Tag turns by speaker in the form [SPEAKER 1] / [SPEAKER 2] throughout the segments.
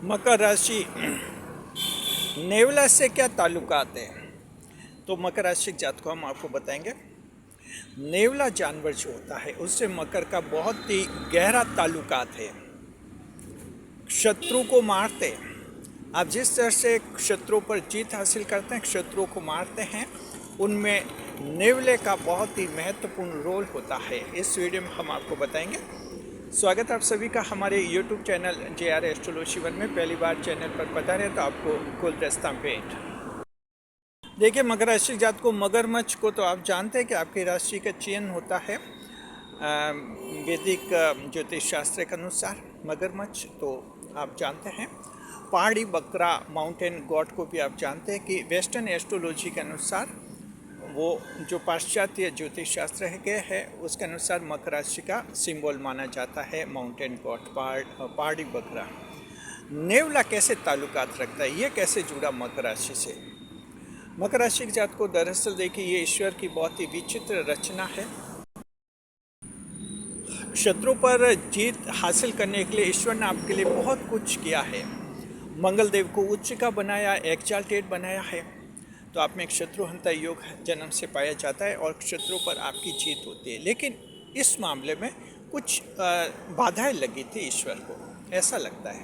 [SPEAKER 1] मकर राशि नेवला से क्या ताल्लुकात है। तो मकर राशि जातक को हम आपको बताएंगे। नेवला जानवर जो होता है उससे मकर का बहुत ही गहरा ताल्लुकात है। शत्रु को मारते, आप जिस तरह से शत्रु पर जीत हासिल करते हैं, शत्रुओं को मारते हैं, उनमें नेवले का बहुत ही महत्वपूर्ण रोल होता है। इस वीडियो में हम आपको बताएंगे। स्वागत है आप सभी का हमारे YouTube चैनल JR एस्ट्रोलॉजी 1 में। पहली बार चैनल पर पता है तो आपको गुलदस्ता भेंट। देखिए, मकर राशि जात को, मगरमच्छ को तो आप जानते हैं कि आपकी राशि का चयन होता है वैदिक ज्योतिष शास्त्र के अनुसार। मगरमच्छ तो आप जानते हैं। पहाड़ी बकरा, माउंटेन गॉड को भी आप जानते हैं कि वेस्टर्न एस्ट्रोलॉजी के अनुसार, वो जो पाश्चात्य ज्योतिष शास्त्र है उसके अनुसार मकर राशि का सिंबल माना जाता है माउंटेन गॉड, पहाड़ी बकरा। नेवला कैसे ताल्लुकात रखता है, ये कैसे जुड़ा मकर राशि से। मकर राशि के जात को दरअसल देखिए, ये ईश्वर की बहुत ही विचित्र रचना है। शत्रु पर जीत हासिल करने के लिए ईश्वर ने आपके लिए बहुत कुछ किया है। मंगल देव को उच्च का बनाया, एक्साल्टेड बनाया है, तो आप में एक शत्रुहंता योग जन्म से पाया जाता है और शत्रु पर आपकी जीत होती है। लेकिन इस मामले में कुछ बाधाएं लगी थी ईश्वर को, ऐसा लगता है।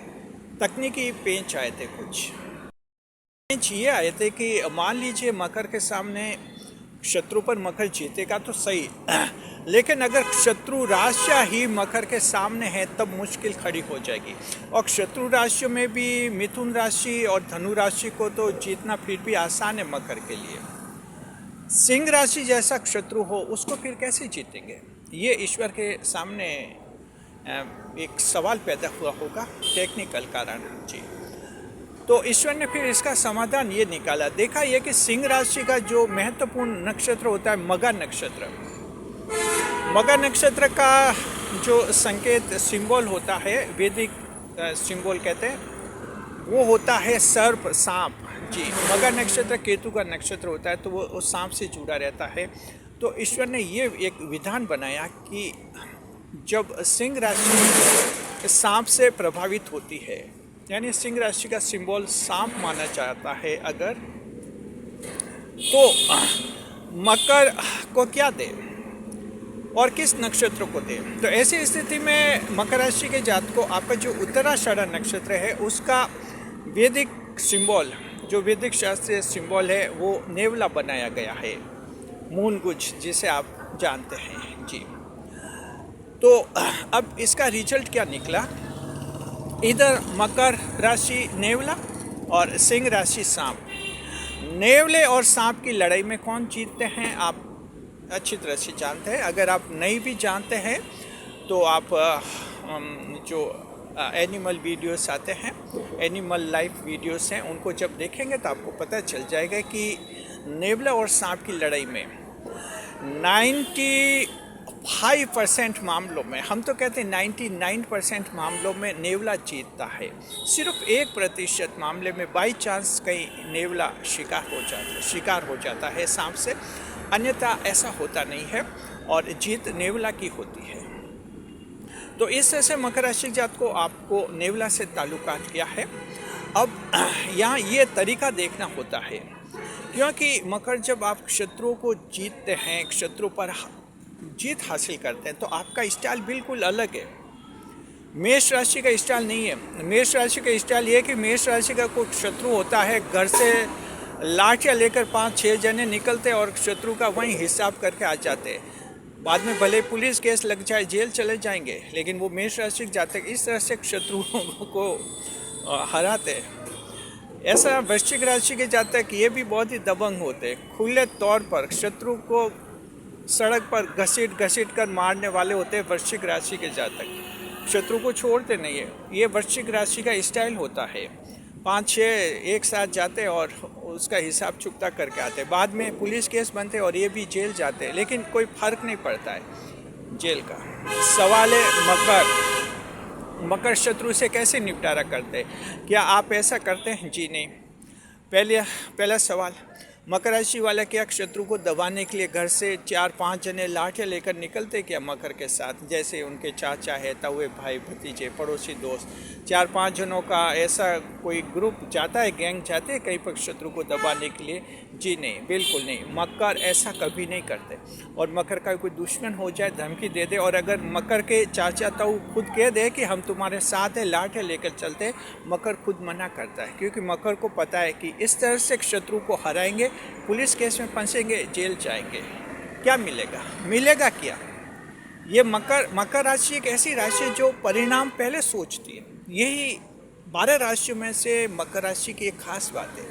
[SPEAKER 1] तकनीकी पेंच आए थे, कुछ पेंच ये आए थे कि मान लीजिए मकर के सामने शत्रु पर मकर जीतेगा तो सही, लेकिन अगर शत्रु राशियाँ ही मकर के सामने है तब मुश्किल खड़ी हो जाएगी। और शत्रु राशियों में भी मिथुन राशि और धनु राशि को तो जीतना फिर भी आसान है मकर के लिए। सिंह राशि जैसा शत्रु हो उसको फिर कैसे जीतेंगे, ये ईश्वर के सामने एक सवाल पैदा हुआ होगा, टेक्निकल कारण जी। तो ईश्वर ने फिर इसका समाधान ये निकाला। देखा ये कि सिंह राशि का जो महत्वपूर्ण नक्षत्र होता है मगा नक्षत्र, मगा नक्षत्र का जो संकेत सिंबल होता है, वैदिक सिंबल कहते हैं, वो होता है सर्प, सांप जी। मगा नक्षत्र केतु का नक्षत्र होता है, तो वो सांप से जुड़ा रहता है। तो ईश्वर ने ये एक विधान बनाया कि जब सिंह राशि सांप से प्रभावित होती है, यानी सिंह राशि का सिंबल सांप माना जाता है अगर, तो मकर को क्या दे और किस नक्षत्र को दे। तो ऐसी स्थिति में मकर राशि के जात को आपका जो उत्तराषाढ़ा नक्षत्र है उसका वैदिक सिंबल, जो वैदिक शास्त्रीय सिंबल है, वो नेवला बनाया गया है, मूनगुज जिसे आप जानते हैं जी। तो अब इसका रिजल्ट क्या निकला, इधर मकर राशि नेवला और सिंह राशि सांप। नेवले और सांप की लड़ाई में कौन जीतते हैं आप अच्छी तरह से जानते हैं। अगर आप नहीं भी जानते हैं तो आप जो एनिमल वीडियोस आते हैं, एनिमल लाइफ वीडियोस हैं, उनको जब देखेंगे तो आपको पता चल जाएगा कि नेवला और सांप की लड़ाई में 95% मामलों में, हम तो कहते हैं 99% मामलों में नेवला जीतता है। सिर्फ 1% मामले में बाई चांस कहीं नेवला शिकार हो जाता है सांप से, अन्यथा ऐसा होता नहीं है और जीत नेवला की होती है। तो इस तरह से मकर राशि जात को आपको नेवला से ताल्लुकात किया है। अब यहाँ ये तरीका देखना होता है, क्योंकि मकर जब आप शत्रुओं को जीतते हैं, शत्रु पर जीत हासिल करते हैं, तो आपका स्टाइल बिल्कुल अलग है। मेष राशि का स्टाइल नहीं है। मेष राशि का स्टाइल ये है कि मेष राशि का कोई शत्रु होता है, घर से लाठियाँ लेकर 5-6 जने निकलते और शत्रु का वहीं हिसाब करके आ जाते। बाद में भले पुलिस केस लग जाए, जेल चले जाएंगे, लेकिन वो मेष राशि जाते इस तरह से शत्रुओं को हराते। ऐसा वृश्चिक राशि के जातक ये भी बहुत ही दबंग होते, खुले तौर पर शत्रु को सड़क पर घसीट कर मारने वाले होते हैं वृश्चिक राशि के जातक। शत्रु को छोड़ते नहीं है, ये वृश्चिक राशि का स्टाइल होता है। 5-6 एक साथ जाते और उसका हिसाब चुकता करके आते, बाद में पुलिस केस बनते और ये भी जेल जाते, लेकिन कोई फर्क नहीं पड़ता है जेल का। सवाल है मकर शत्रु से कैसे निपटारा करते, क्या आप ऐसा करते हैं? जी नहीं। पहला सवाल, मकर राशि वाला क्या शत्रु को दबाने के लिए घर से 4-5 जने लाठियाँ लेकर निकलते क्या मकर के साथ, जैसे उनके चाचा है, ताऊ भाई, भतीजे, पड़ोसी, दोस्त, 4-5 जनों का ऐसा कोई ग्रुप जाता है, गैंग जाते हैं कहीं पर शत्रु को दबाने के लिए? जी नहीं, बिल्कुल नहीं। मकर ऐसा कभी नहीं करते। और मकर का कोई दुश्मन हो जाए, धमकी दे दे, और अगर मकर के चाचा ताऊ खुद कह दे कि हम तुम्हारे साथ हैं, लाठियाँ लेकर चलते, मकर खुद मना करता है, क्योंकि मकर को पता है कि इस तरह से शत्रु को हराएंगे, पुलिस केस में फंसेंगे, जेल जाएंगे, क्या मिलेगा? मिलेगा क्या? ये मकर राशि एक ऐसी राशि है जो परिणाम पहले सोचती है। यही 12 राशियों में से मकर राशि की एक खास बात है,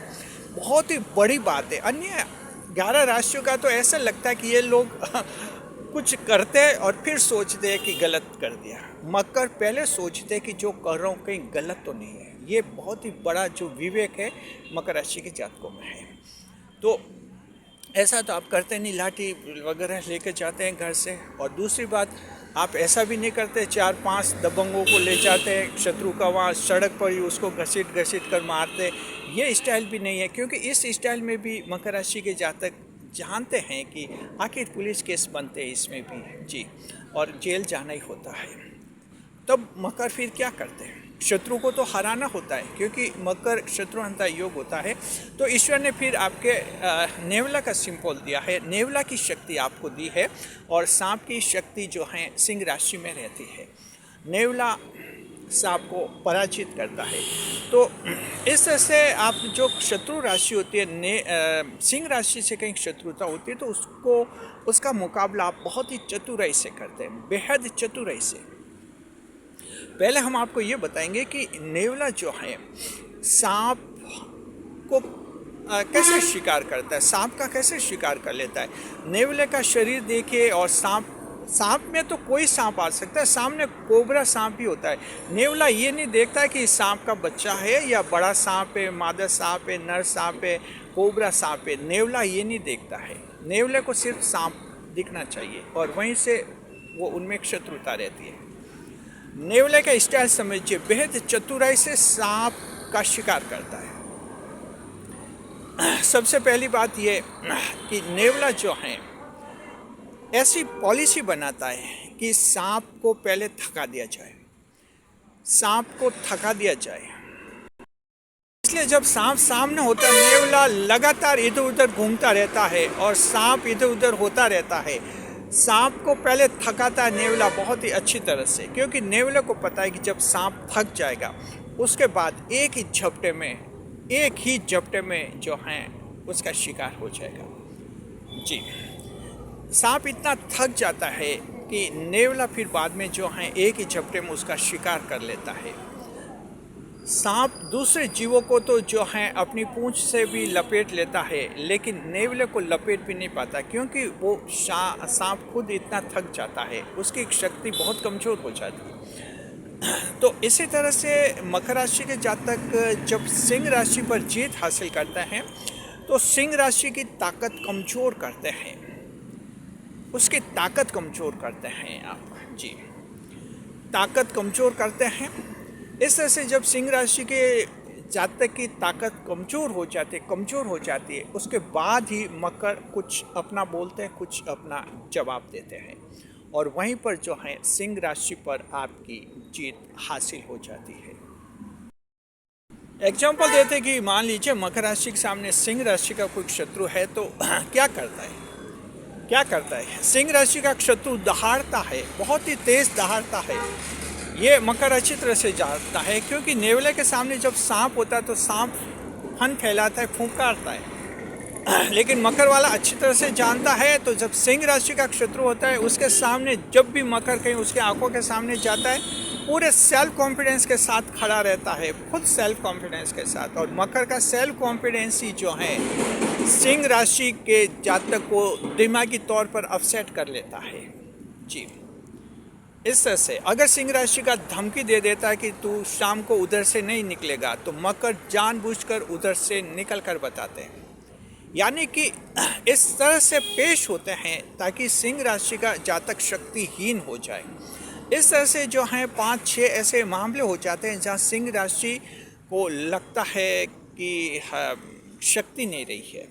[SPEAKER 1] बहुत ही बड़ी बात है। अन्य 11 राशियों का तो ऐसा लगता है कि ये लोग कुछ करते हैं और फिर सोचते हैं कि गलत कर दिया। मकर पहले सोचते हैं कि जो कर रहा हूँ कहीं गलत तो नहीं है। ये बहुत ही बड़ा जो विवेक है मकर राशि के जातकों में है। तो ऐसा तो आप करते नहीं, लाठी वगैरह लेकर जाते हैं घर से। और दूसरी बात, आप ऐसा भी नहीं करते 4-5 दबंगों को ले जाते हैं शत्रु का, वहाँ सड़क पर ही उसको घसीट कर मारते। ये स्टाइल भी नहीं है, क्योंकि इस स्टाइल में भी मकर राशि के जातक जानते हैं कि आखिर पुलिस केस बनते हैं इसमें भी जी, और जेल जाना ही होता है। तब मकर फिर क्या करते हैं? शत्रु को तो हराना होता है, क्योंकि मकर शत्रुहंता योग होता है। तो ईश्वर ने फिर आपके नेवला का सिंबल दिया है, नेवला की शक्ति आपको दी है, और सांप की शक्ति जो है सिंह राशि में रहती है। नेवला सांप को पराजित करता है। तो इस तरह से आप जो शत्रु राशि होती है, सिंह राशि से कहीं शत्रुता होती है, तो उसका मुकाबला आप बहुत ही चतुराई से करते हैं, बेहद चतुराई से। पहले हम आपको ये बताएंगे कि नेवला जो है सांप को कैसे शिकार करता है, सांप का कैसे शिकार कर लेता है। नेवले का शरीर देखिए, और सांप में तो कोई सांप आ सकता है, सामने कोबरा सांप भी होता है। नेवला ये नहीं देखता है कि सांप का बच्चा है या बड़ा सांप है, मादा सांप है, नर सांप है, कोबरा सांप है। नेवला ये नहीं देखता है, नेवले को सिर्फ सांप दिखना चाहिए, और वहीं से वो उनमें एक शत्रुता रहती है। नेवले का स्टाइल समझिए, बेहद चतुराई से सांप का शिकार करता है। सबसे पहली बात ये कि नेवला जो है ऐसी पॉलिसी बनाता है कि सांप को पहले थका दिया जाए, सांप को थका दिया जाए। इसलिए जब सांप सामने होता है, नेवला लगातार इधर उधर घूमता रहता है और सांप इधर उधर होता रहता है। सांप को पहले थकाता है नेवला बहुत ही अच्छी तरह से, क्योंकि नेवले को पता है कि जब सांप थक जाएगा उसके बाद एक ही झपटे में जो है उसका शिकार हो जाएगा जी। सांप इतना थक जाता है कि नेवला फिर बाद में जो है एक ही झपटे में उसका शिकार कर लेता है। सांप दूसरे जीवों को तो जो है अपनी पूंछ से भी लपेट लेता है, लेकिन नेवले को लपेट भी नहीं पाता, क्योंकि वो सांप खुद इतना थक जाता है, उसकी शक्ति बहुत कमज़ोर हो जाती है। तो इसी तरह से मकर राशि के जातक जब सिंह राशि पर जीत हासिल करते हैं तो सिंह राशि की ताकत कमज़ोर करते हैं, उसकी ताकत कमज़ोर करते हैं आप जी, ताकत कमज़ोर करते हैं। इस तरह से जब सिंह राशि के जातक की ताकत कमज़ोर हो जाती है, उसके बाद ही मकर कुछ अपना बोलते हैं, कुछ अपना जवाब देते हैं, और वहीं पर जो है सिंह राशि पर आपकी जीत हासिल हो जाती है। एग्जाम्पल देते हैं कि मान लीजिए मकर राशि के सामने सिंह राशि का कोई शत्रु है, तो क्या करता है? सिंह राशि का शत्रु दहाड़ता है, बहुत ही तेज दहाड़ता है। ये मकर अच्छी तरह से जानता है, क्योंकि नेवले के सामने जब सांप होता है तो सांप फन फैलाता है, फुंकारता है, लेकिन मकर वाला अच्छी तरह से जानता है। तो जब सिंह राशि का शत्रु होता है उसके सामने जब भी मकर कहीं उसके आंखों के सामने जाता है, पूरे सेल्फ कॉन्फिडेंस के साथ खड़ा रहता है, खुद सेल्फ कॉन्फिडेंस के साथ। और मकर का सेल्फ कॉन्फिडेंस ही जो है सिंह राशि के जातक को दिमागी तौर पर अपसेट कर लेता है जी। इस तरह से अगर सिंह राशि का धमकी दे देता है कि तू शाम को उधर से नहीं निकलेगा, तो मकर जानबूझकर उधर से निकल कर बताते हैं, यानी कि इस तरह से पेश होते हैं ताकि सिंह राशि का जातक शक्तिहीन हो जाए। इस तरह से जो हैं 5-6 ऐसे मामले हो जाते हैं जहां सिंह राशि को लगता है कि शक्ति नहीं रही है।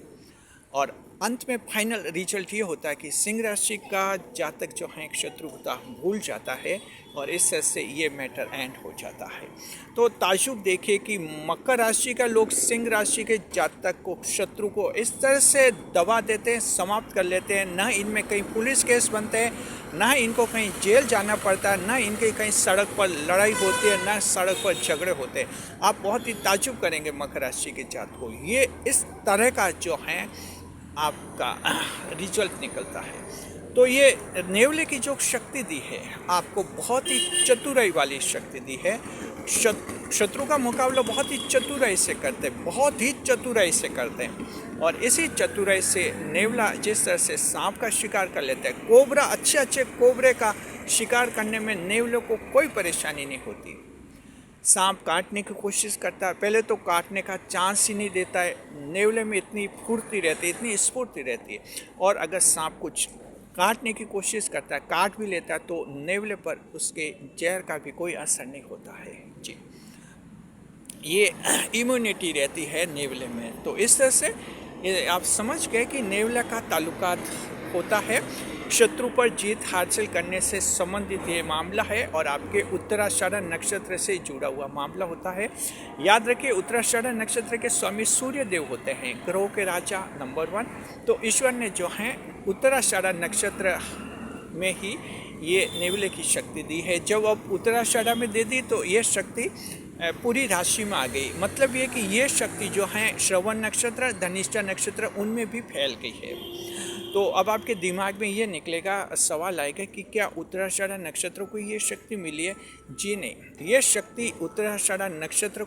[SPEAKER 1] और अंत में फाइनल रिजल्ट ये होता है कि सिंह राशि का जातक जो है शत्रुता भूल जाता है और इस तरह से ये मैटर एंड हो जाता है। तो ताजुब देखिए कि मकर राशि का लोग सिंह राशि के जातक को शत्रु को इस तरह से दबा देते हैं, समाप्त कर लेते हैं। ना इनमें कहीं पुलिस केस बनते हैं, ना इनको कहीं जेल जाना पड़ता है, ना इनके कहीं सड़क पर लड़ाई होती है, ना सड़क पर झगड़े होते हैं। आप बहुत ही ताजुब करेंगे मकर राशि के जातक को, ये इस तरह का जो है आपका रिजल्ट निकलता है। तो ये नेवले की जो शक्ति दी है आपको, बहुत ही चतुराई वाली शक्ति दी है। शत्रु का मुकाबला बहुत ही चतुराई से करते हैं, बहुत ही चतुराई से करते हैं। और इसी चतुराई से नेवला जिस तरह से सांप का शिकार कर लेता है, कोबरा अच्छे कोबरे का शिकार करने में नेवले को कोई परेशानी नहीं होती। सांप काटने की कोशिश करता है, पहले तो काटने का चांस ही नहीं देता है। नेवले में इतनी फुर्ती रहती है, इतनी स्फूर्ति रहती है। और अगर सांप कुछ काटने की कोशिश करता है, काट भी लेता है, तो नेवले पर उसके जहर का भी कोई असर नहीं होता है जी। ये इम्यूनिटी रहती है नेवले में। तो इस तरह से ये आप समझ गए कि नेवला का ताल्लुकात होता है शत्रु पर जीत हासिल करने से संबंधित ये मामला है और आपके उत्तराषाढ़ा नक्षत्र से जुड़ा हुआ मामला होता है। याद रखिए, उत्तराषाढ़ा नक्षत्र के स्वामी सूर्य देव होते हैं, ग्रहों के राजा नंबर 1। तो ईश्वर ने जो है उत्तराषाढ़ा नक्षत्र में ही ये नेवले की शक्ति दी है। जब अब उत्तराषाढ़ा में दे दी तो ये शक्ति पूरी राशि में आ गई। मतलब ये कि ये शक्ति जो है श्रवण नक्षत्र, धनिष्ठा नक्षत्र, उनमें भी फैल गई है। तो अब आपके दिमाग में ये निकलेगा, सवाल आएगा कि क्या उत्तराषाढ़ा नक्षत्र को ये शक्ति मिली है? जी नहीं, ये शक्ति उत्तराषाढ़ा नक्षत्र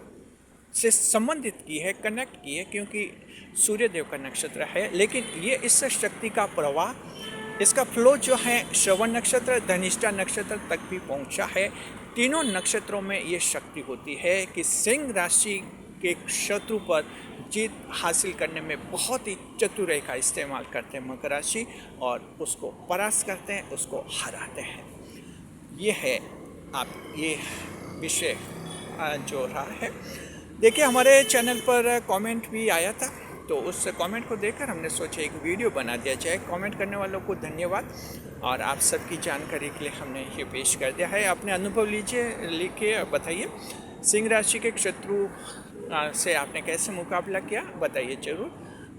[SPEAKER 1] से संबंधित की है, कनेक्ट की है, क्योंकि सूर्यदेव का नक्षत्र है। लेकिन ये इस शक्ति का प्रवाह, इसका फ्लो जो है श्रवण नक्षत्र, धनिष्ठा नक्षत्र तक भी पहुंचा है। तीनों नक्षत्रों में ये शक्ति होती है कि सिंह राशि के शत्रु पर जीत हासिल करने में बहुत ही चतुराई का इस्तेमाल करते हैं मकर राशि, और उसको परास्त करते हैं, उसको हराते हैं। ये है आप ये विषय जो रहा है। देखिए, हमारे चैनल पर कमेंट भी आया था, तो उस कमेंट को देखकर हमने सोचा एक वीडियो बना दिया जाए। कमेंट करने वालों को धन्यवाद, और आप सबकी जानकारी के लिए हमने ये पेश कर दिया है। अपने अनुभव लिखिए, बताइए सिंह राशि के शत्रु से आपने कैसे मुकाबला किया, बताइए ज़रूर,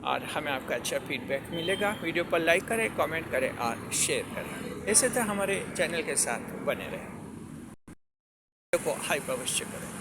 [SPEAKER 1] और हमें आपका अच्छा फीडबैक मिलेगा। वीडियो पर लाइक करें, कमेंट करें और शेयर करें। इसी तरह हमारे चैनल के साथ बने रहें, को हाइप अवश्य करें।